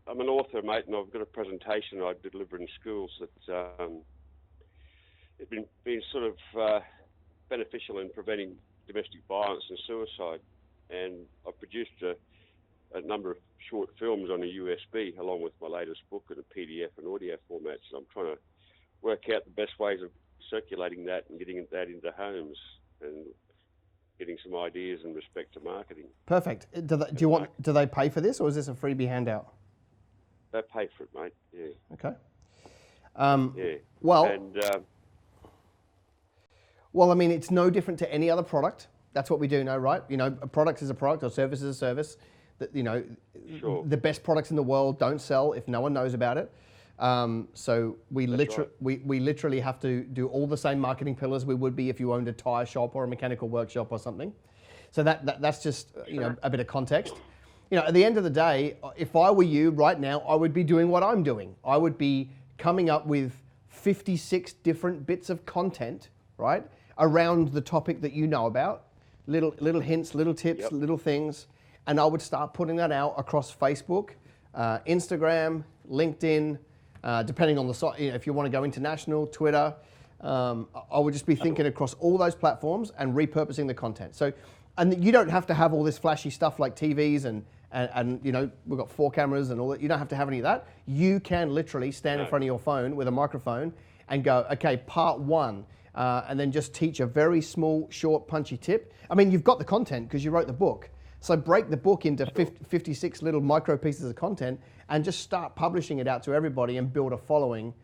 I'm an author, mate, and I've got a presentation I deliver in schools that it's been sort of beneficial in preventing domestic violence and suicide. And I've produced a number of short films on a USB along with my latest book in a PDF and audio formats. And I'm trying to work out the best ways of circulating that and getting that into homes and getting some ideas in respect to marketing. Perfect. Do they pay for this, or is this a freebie handout? They pay for it, mate. Yeah. Okay. Yeah. Well, And well, I mean, it's no different to any other product. That's what we do now, right? You know, a product is a product, or service is a service. That, you know, sure. The best products in the world don't sell if no one knows about it. So we literally have to do all the same marketing pillars we would be if you owned a tire shop or a mechanical workshop or something. So that's just you know, a bit of context. You know, at the end of the day, if I were you right now, I would be doing what I'm doing. I would be coming up with 56 different bits of content, right, around the topic that you know about, little hints, little tips, little things, and I would start putting that out across Facebook, Instagram, LinkedIn, depending on the site. You know, if you want to go international, Twitter, I would just be thinking across all those platforms and repurposing the content. So, and you don't have to have all this flashy stuff like TVs and you know, we've got 4 cameras and all that. You don't have to have any of that. You can literally stand in front of your phone with a microphone and go, okay, part 1, and then just teach a very small, short, punchy tip. I mean, you've got the content because you wrote the book. So break the book into 56 little micro pieces of content and just start publishing it out to everybody and build a following.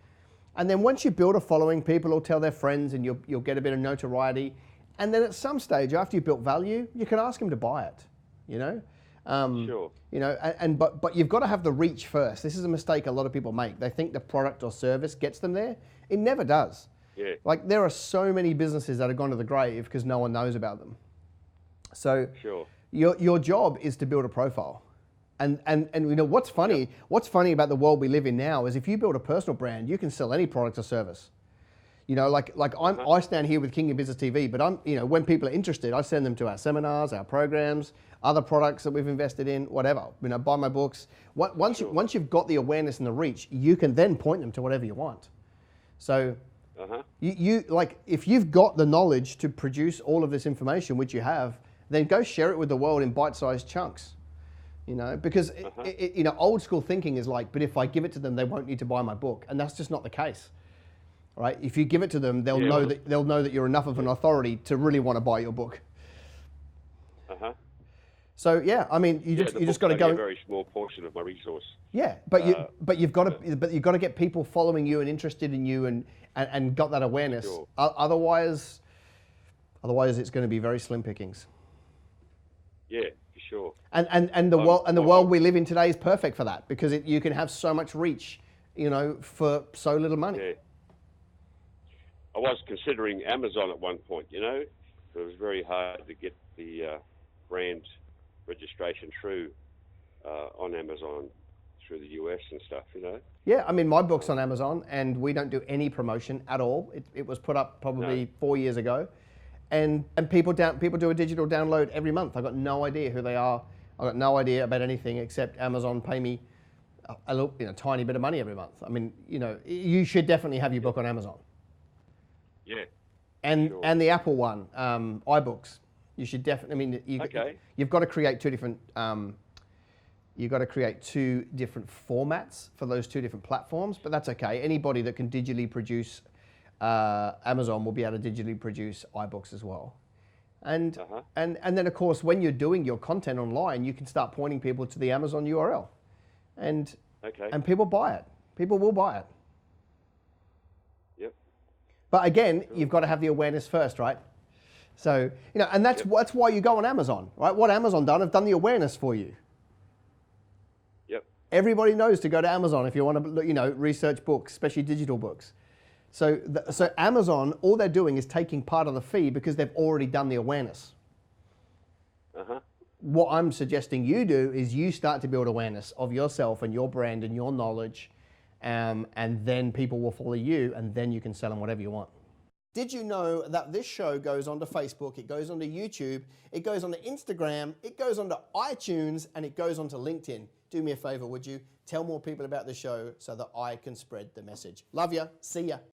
And then once you build a following, people will tell their friends and you'll get a bit of notoriety. And then at some stage, after you've built value, you can ask them to buy it, you know? Sure. You know, but you've got to have the reach first. This is a mistake a lot of people make. They think the product or service gets them there. It never does. Yeah. Like there are so many businesses that have gone to the grave because no one knows about them. So Sure. your job is to build a profile. And you know what's funny? What's funny about the world we live in now is if you build a personal brand, you can sell any product or service. You know, like I stand here with King of Business TV, but you know, when people are interested, I send them to our seminars, our programs, other products that we've invested in, whatever. You know, buy my books. Once you've got the awareness and the reach, you can then point them to whatever you want. So you like if you've got the knowledge to produce all of this information, which you have, then go share it with the world in bite-sized chunks. You know, because you know, old school thinking is like, but if I give it to them, they won't need to buy my book, and that's just not the case. Right? If you give it to them, they'll know that you're enough of an authority to really want to buy your book. So yeah, I mean, you just got to go. A very small portion of my resource. Yeah, but you've got to get people following you and interested in you and got that awareness. Sure. Otherwise, it's going to be very slim pickings. Yeah, for sure. And the world we live in today is perfect for that because you can have so much reach, you know, for so little money. Yeah. I was considering Amazon at one point, you know. It was very hard to get the brand registration through on Amazon through the US and stuff, you know. Yeah, I mean, my book's on Amazon and we don't do any promotion at all. It was put up probably 4 years ago. And people do a digital download every month. I got no idea who they are. I got no idea about anything except Amazon pay me a little, you know, tiny bit of money every month. I mean, you know, you should definitely have your book on Amazon. Yeah. And sure. and the Apple one, iBooks. You should definitely. I mean, you've got to create two different. You've got to create 2 different formats for those 2 different platforms, but that's okay. Anybody that can digitally produce Amazon will be able to digitally produce iBooks as well. And then of course, when you're doing your content online, you can start pointing people to the Amazon URL, and people buy it. People will buy it. But again, you've got to have the awareness first, right? So, you know, and that's why you go on Amazon, right? What Amazon done have done the awareness for you. Yep. Everybody knows to go to Amazon if you want to, you know, research books, especially digital books. So Amazon, all they're doing is taking part of the fee because they've already done the awareness. What I'm suggesting you do is you start to build awareness of yourself and your brand and your knowledge. And then people will follow you, and then you can sell them whatever you want. Did you know that this show goes onto Facebook, it goes onto YouTube, it goes onto Instagram, it goes onto iTunes, and it goes onto LinkedIn? do me a favor, would you? Tell more people about the show so that I can spread the message. Love ya. See ya.